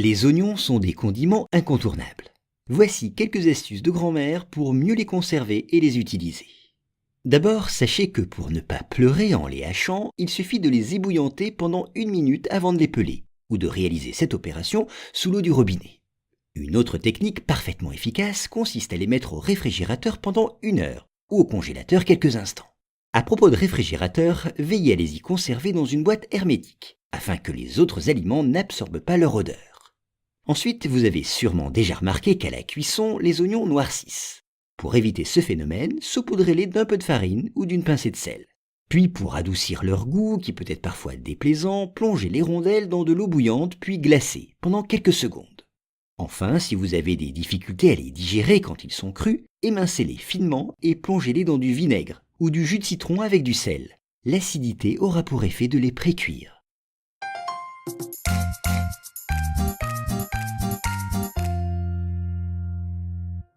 Les oignons sont des condiments incontournables. Voici quelques astuces de grand-mère pour mieux les conserver et les utiliser. D'abord, sachez que pour ne pas pleurer en les hachant, il suffit de les ébouillanter pendant 1 minute avant de les peler, ou de réaliser cette opération sous l'eau du robinet. Une autre technique parfaitement efficace consiste à les mettre au réfrigérateur pendant 1 heure, ou au congélateur quelques instants. À propos de réfrigérateur, veillez à les y conserver dans une boîte hermétique, afin que les autres aliments n'absorbent pas leur odeur. Ensuite, vous avez sûrement déjà remarqué qu'à la cuisson, les oignons noircissent. Pour éviter ce phénomène, saupoudrez-les d'un peu de farine ou d'une pincée de sel. Puis, pour adoucir leur goût, qui peut être parfois déplaisant, plongez les rondelles dans de l'eau bouillante puis glacez pendant quelques secondes. Enfin, si vous avez des difficultés à les digérer quand ils sont crus, émincez-les finement et plongez-les dans du vinaigre ou du jus de citron avec du sel. L'acidité aura pour effet de les précuire.